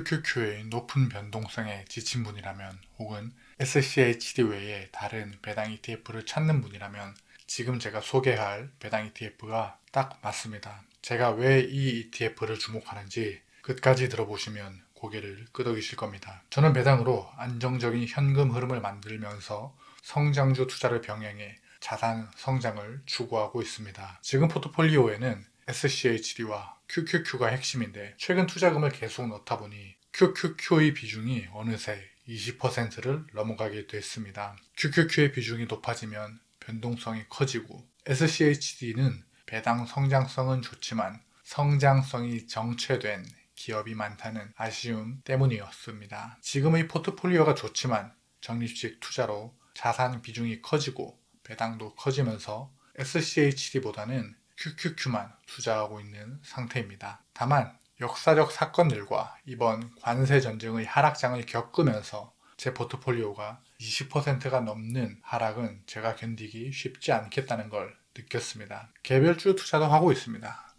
QQQ의 높은 변동성에 지친 분이라면 혹은 SCHD 외에 다른 배당 ETF를 찾는 분이라면 지금 제가 소개할 배당 ETF가 딱 맞습니다. 제가 왜 이 ETF를 주목하는지 끝까지 들어보시면 고개를 끄덕이실 겁니다. 저는 배당으로 안정적인 현금 흐름을 만들면서 성장주 투자를 병행해 자산 성장을 추구하고 있습니다. 지금 포트폴리오에는 SCHD와 QQQ가 핵심인데 최근 투자금을 계속 넣다 보니 QQQ의 비중이 어느새 20%를 넘어가게 됐습니다. QQQ의 비중이 높아지면 변동성이 커지고 SCHD는 배당 성장성은 좋지만 성장성이 정체된 기업이 많다는 아쉬움 때문이었습니다. 지금의 포트폴리오가 좋지만 적립식 투자로 자산 비중이 커지고 배당도 커지면서 SCHD보다는 QQQ만 투자하고 있는 상태입니다. 다만 역사적 사건들과 이번 관세 전쟁의 하락장을 겪으면서 제 포트폴리오가 20%가 넘는 하락은 제가 견디기 쉽지 않겠다는 걸 느꼈습니다. 개별주 투자도 하고 있습니다.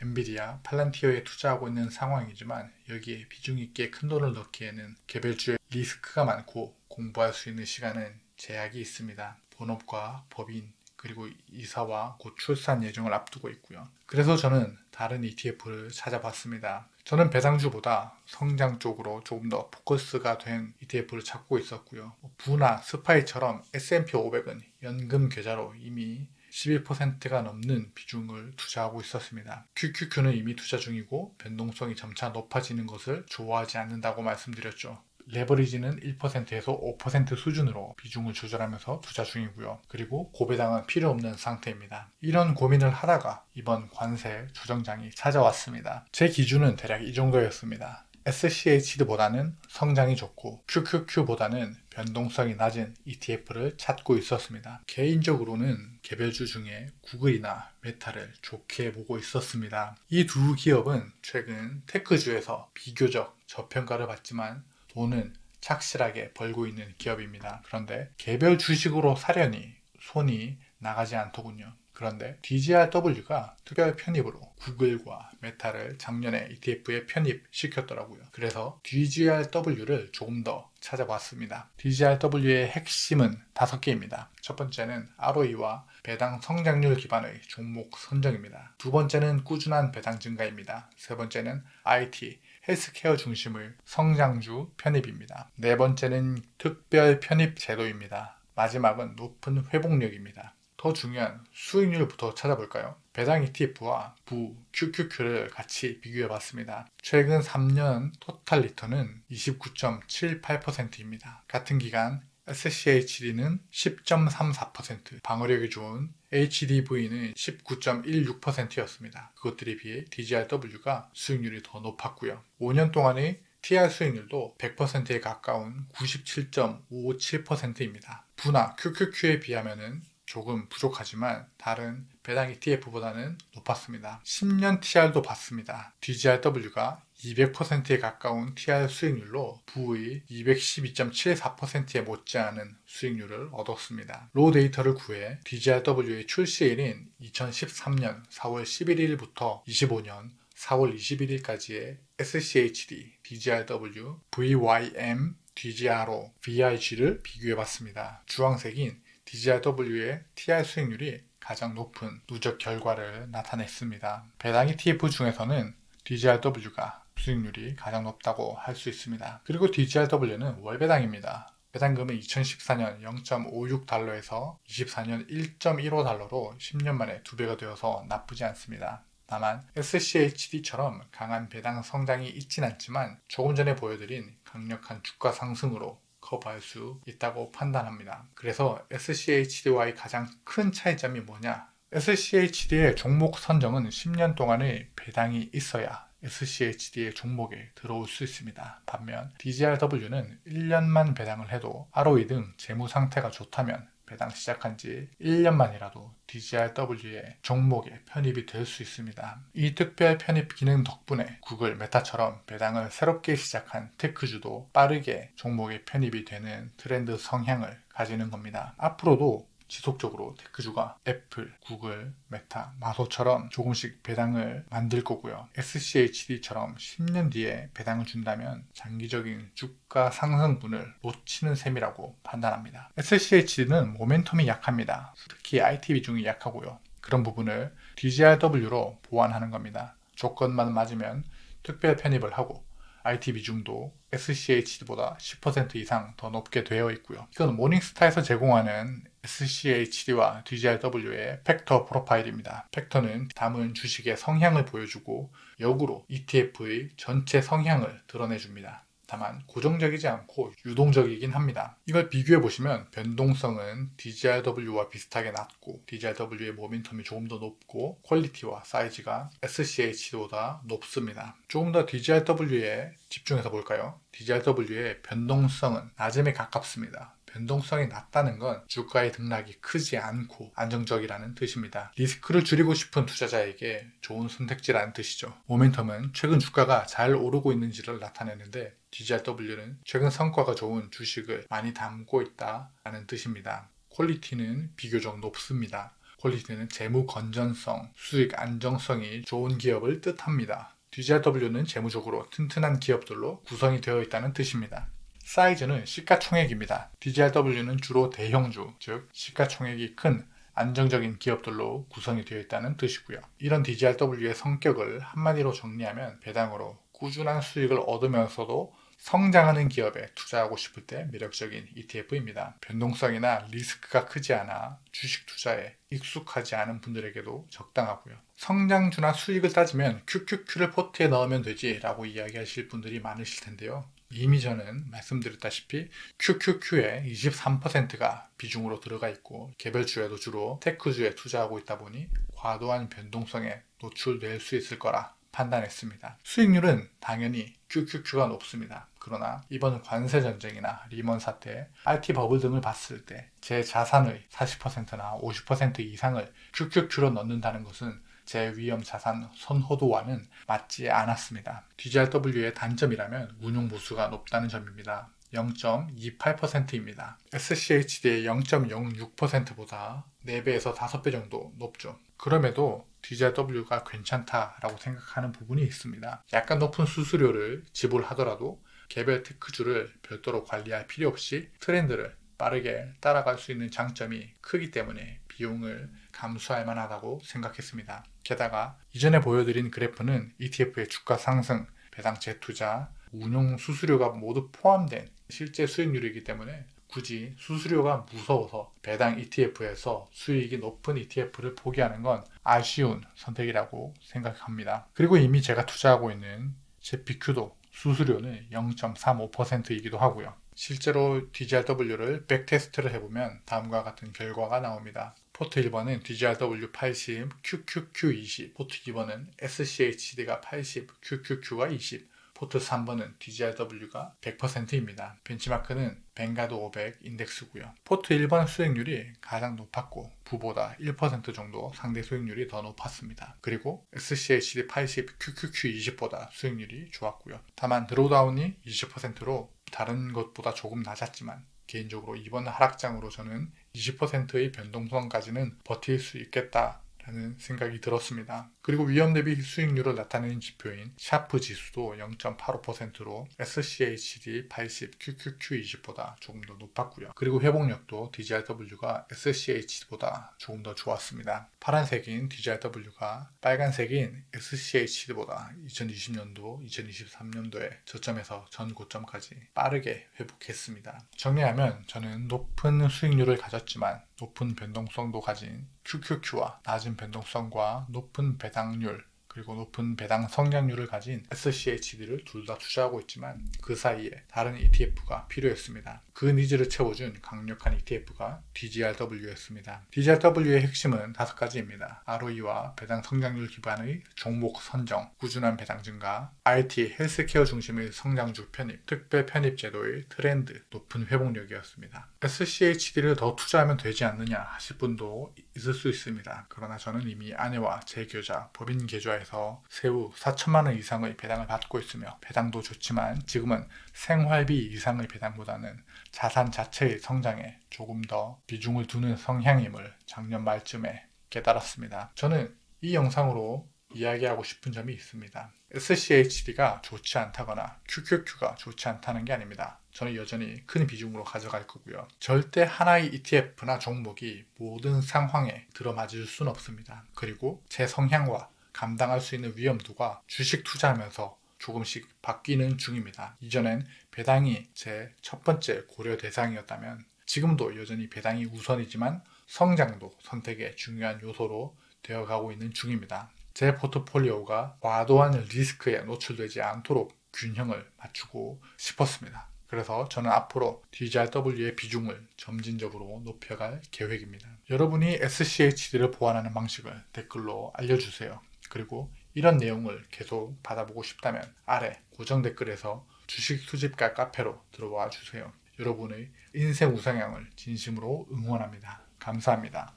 엔비디아, 팔란티어에 투자하고 있는 상황이지만 여기에 비중 있게 큰 돈을 넣기에는 개별주에 리스크가 많고 공부할 수 있는 시간은 제약이 있습니다. 본업과 법인 그리고 이사와 곧 출산 예정을 앞두고 있고요. 그래서 저는 다른 ETF를 찾아봤습니다. 저는 배당주보다 성장 쪽으로 조금 더 포커스가 된 ETF를 찾고 있었고요. 부나 스파이처럼 S&P 500은 연금 계좌로 이미 11%가 넘는 비중을 투자하고 있었습니다. QQQ는 이미 투자 중이고 변동성이 점차 높아지는 것을 좋아하지 않는다고 말씀드렸죠. 레버리지는 1%에서 5% 수준으로 비중을 조절하면서 투자 중이고요. 그리고 고배당은 필요 없는 상태입니다. 이런 고민을 하다가 이번 관세 조정장이 찾아왔습니다. 제 기준은 대략 이 정도였습니다. SCHD보다는 성장이 좋고 QQQ보다는 변동성이 낮은 ETF를 찾고 있었습니다. 개인적으로는 개별주 중에 구글이나 메타를 좋게 보고 있었습니다. 이 두 기업은 최근 테크주에서 비교적 저평가를 받지만 돈은 착실하게 벌고 있는 기업입니다. 그런데 개별 주식으로 사려니 손이 나가지 않더군요. 그런데 DGRW가 특별 편입으로 구글과 메타를 작년에 ETF에 편입시켰더라고요. 그래서 DGRW를 조금 더 찾아봤습니다. DGRW의 핵심은 5개입니다. 첫 번째는 ROE와 배당 성장률 기반의 종목 선정입니다. 두 번째는 꾸준한 배당 증가입니다. 세 번째는 IT, 헬스케어 중심의 성장주 편입입니다. 네 번째는 특별 편입 제도입니다. 마지막은 높은 회복력입니다. 더 중요한 수익률부터 찾아볼까요? 배당 ETF와 부 QQQ를 같이 비교해봤습니다. 최근 3년 토탈 리턴은 29.78%입니다. 같은 기간 SCHD는 10.34%, 방어력이 좋은 HDV는 19.16%였습니다. 그것들에 비해 DGRW가 수익률이 더 높았고요. 5년 동안의 TR 수익률도 100%에 가까운 97.57%입니다. 부나 QQQ에 비하면 조금 부족하지만 다른 배당 ETF보다는 높았습니다. 10년 TR도 봤습니다. DGRW가 200%에 가까운 TR 수익률로 부의 212.74%에 못지않은 수익률을 얻었습니다. 로 데이터를 구해 DGRW의 출시일인 2013년 4월 11일부터 25년 4월 21일까지의 SCHD, DGRW, VYM, DGRO, VIG를 비교해봤습니다. 주황색인 DGRW의 TR 수익률이 가장 높은 누적 결과를 나타냈습니다. 배당 ETF 중에서는 DGRW가 수익률이 가장 높다고 할 수 있습니다. 그리고 DGRW는 월배당입니다. 배당금은 2014년 0.56달러에서 24년 1.15달러로 10년 만에 2배가 되어서 나쁘지 않습니다. 다만 SCHD처럼 강한 배당 성장이 있진 않지만 조금 전에 보여드린 강력한 주가 상승으로 커버할 수 있다고 판단합니다. 그래서 SCHD와의 가장 큰 차이점이 뭐냐? SCHD의 종목 선정은 10년 동안의 배당이 있어야 SCHD의 종목에 들어올 수 있습니다. 반면 DGRW는 1년만 배당을 해도 ROE 등 재무 상태가 좋다면 배당 시작한 지 1년만이라도 DGRW의 종목에 편입이 될 수 있습니다. 이 특별 편입 기능 덕분에 구글, 메타처럼 배당을 새롭게 시작한 테크주도 빠르게 종목에 편입이 되는 트렌드 성향을 가지는 겁니다. 앞으로도 지속적으로 테크주가 애플, 구글, 메타, 마소처럼 조금씩 배당을 만들 거고요. SCHD처럼 10년 뒤에 배당을 준다면 장기적인 주가 상승분을 놓치는 셈이라고 판단합니다. SCHD는 모멘텀이 약합니다. 특히 IT 비중이 약하고요. 그런 부분을 DGRW로 보완하는 겁니다. 조건만 맞으면 특별 편입을 하고 IT 비중도 SCHD보다 10% 이상 더 높게 되어 있고요. 이건 모닝스타에서 제공하는 SCHD와 DGRW의 팩터 프로파일입니다. 팩터는 담은 주식의 성향을 보여주고 역으로 ETF의 전체 성향을 드러내줍니다. 다만 고정적이지 않고 유동적이긴 합니다. 이걸 비교해 보시면 변동성은 DGRW와 비슷하게 낮고 DGRW의 모멘텀이 조금 더 높고 퀄리티와 사이즈가 SCHD보다 높습니다. 조금 더 DGRW에 집중해서 볼까요? DGRW의 변동성은 낮음에 가깝습니다. 변동성이 낮다는 건 주가의 등락이 크지 않고 안정적이라는 뜻입니다. 리스크를 줄이고 싶은 투자자에게 좋은 선택지라는 뜻이죠. 모멘텀은 최근 주가가 잘 오르고 있는지를 나타내는데 DGRW는 최근 성과가 좋은 주식을 많이 담고 있다는 뜻입니다. 퀄리티는 비교적 높습니다. 퀄리티는 재무 건전성, 수익 안정성이 좋은 기업을 뜻합니다. DGRW는 재무적으로 튼튼한 기업들로 구성이 되어 있다는 뜻입니다. 사이즈는 시가총액입니다. DGRW는 주로 대형주, 즉 시가총액이 큰 안정적인 기업들로 구성이 되어 있다는 뜻이고요. 이런 DGRW의 성격을 한마디로 정리하면 배당으로 꾸준한 수익을 얻으면서도 성장하는 기업에 투자하고 싶을 때 매력적인 ETF입니다. 변동성이나 리스크가 크지 않아 주식 투자에 익숙하지 않은 분들에게도 적당하고요. 성장주나 수익을 따지면 QQQ를 포트에 넣으면 되지 라고 이야기하실 분들이 많으실 텐데요. 이미 저는 말씀드렸다시피 QQQ의 23%가 비중으로 들어가 있고 개별주에도 주로 테크주에 투자하고 있다 보니 과도한 변동성에 노출될 수 있을 거라 판단했습니다. 수익률은 당연히 QQQ가 높습니다. 그러나 이번 관세 전쟁이나 리먼 사태, IT 버블 등을 봤을 때 제 자산의 40%나 50% 이상을 QQQ로 넣는다는 것은 제 위험 자산 선호도와는 맞지 않았습니다. DGRW의 단점이라면 운용 보수가 높다는 점입니다. 0.28%입니다. SCHD의 0.06%보다 4배에서 5배 정도 높죠. 그럼에도 DGRW가 괜찮다라고 생각하는 부분이 있습니다. 약간 높은 수수료를 지불하더라도 개별 테크주를 별도로 관리할 필요 없이 트렌드를 빠르게 따라갈 수 있는 장점이 크기 때문에 비용을 감수할 만하다고 생각했습니다. 게다가 이전에 보여드린 그래프는 ETF의 주가 상승, 배당 재투자, 운용 수수료가 모두 포함된 실제 수익률이기 때문에 굳이 수수료가 무서워서 배당 ETF에서 수익이 높은 ETF를 포기하는 건 아쉬운 선택이라고 생각합니다. 그리고 이미 제가 투자하고 있는 제 BQ도 수수료는 0.35%이기도 하고요. 실제로 DGRW를 백테스트를 해보면 다음과 같은 결과가 나옵니다. 포트 1번은 DGRW 80, QQQ 20, 포트 2번은 SCHD가 80, QQQ가 20, 포트 3번은 DGRW가 100%입니다. 벤치마크는 뱅가드 500 인덱스고요. 포트 1번 수익률이 가장 높았고 부보다 1% 정도 상대 수익률이 더 높았습니다. 그리고 SCHD 80, QQQ 20보다 수익률이 좋았고요. 다만 드로우다운이 20%로 다른 것보다 조금 낮았지만 개인적으로 이번 하락장으로 저는 20%의 변동성까지는 버틸 수 있겠다라는 생각이 들었습니다. 그리고 위험 대비 수익률을 나타내는 지표인 샤프 지수도 0.85%로 SCHD 80, QQQ 20보다 조금 더 높았고요. 그리고 회복력도 DGRW가 SCHD보다 조금 더 좋았습니다. 파란색인 DGRW가 빨간색인 SCHD보다 2020년도, 2023년도에 저점에서 전 고점까지 빠르게 회복했습니다. 정리하면 저는 높은 수익률을 가졌지만 높은 변동성도 가진 QQQ와 낮은 변동성과 높은 배당률 그리고 높은 배당 성장률을 가진 SCHD를 둘 다 투자하고 있지만 그 사이에 다른 ETF가 필요했습니다. 그 니즈를 채워준 강력한 ETF가 DGRW였습니다. DGRW의 핵심은 5가지입니다. ROE와 배당 성장률 기반의 종목 선정, 꾸준한 배당 증가, IT, 헬스케어 중심의 성장주 편입, 특별 편입 제도의 트렌드, 높은 회복력이었습니다. SCHD를 더 투자하면 되지 않느냐 하실 분도 있을 수 있습니다. 그러나 저는 이미 아내와 제 계좌, 법인 계좌에 포트폴리오에서 세후 4천만 원 이상의 배당을 받고 있으며 배당도 좋지만 지금은 생활비 이상의 배당보다는 자산 자체의 성장에 조금 더 비중을 두는 성향임을 작년 말쯤에 깨달았습니다. 저는 이 영상으로 이야기하고 싶은 점이 있습니다. SCHD가 좋지 않다거나 QQQ가 좋지 않다는 게 아닙니다. 저는 여전히 큰 비중으로 가져갈 거고요. 절대 하나의 ETF나 종목이 모든 상황에 들어맞을 수는 없습니다. 그리고 제 성향과 감당할 수 있는 위험도가 주식 투자하면서 조금씩 바뀌는 중입니다. 이전엔 배당이 제 첫 번째 고려 대상이었다면 지금도 여전히 배당이 우선이지만 성장도 선택의 중요한 요소로 되어가고 있는 중입니다. 제 포트폴리오가 과도한 리스크에 노출되지 않도록 균형을 맞추고 싶었습니다. 그래서 저는 앞으로 DZRW의 비중을 점진적으로 높여갈 계획입니다. 여러분이 SCHD를 보완하는 방식을 댓글로 알려주세요. 그리고 이런 내용을 계속 받아보고 싶다면 아래 고정 댓글에서 주식 수집가 카페로 들어와 주세요. 여러분의 인생 우상향을 진심으로 응원합니다. 감사합니다.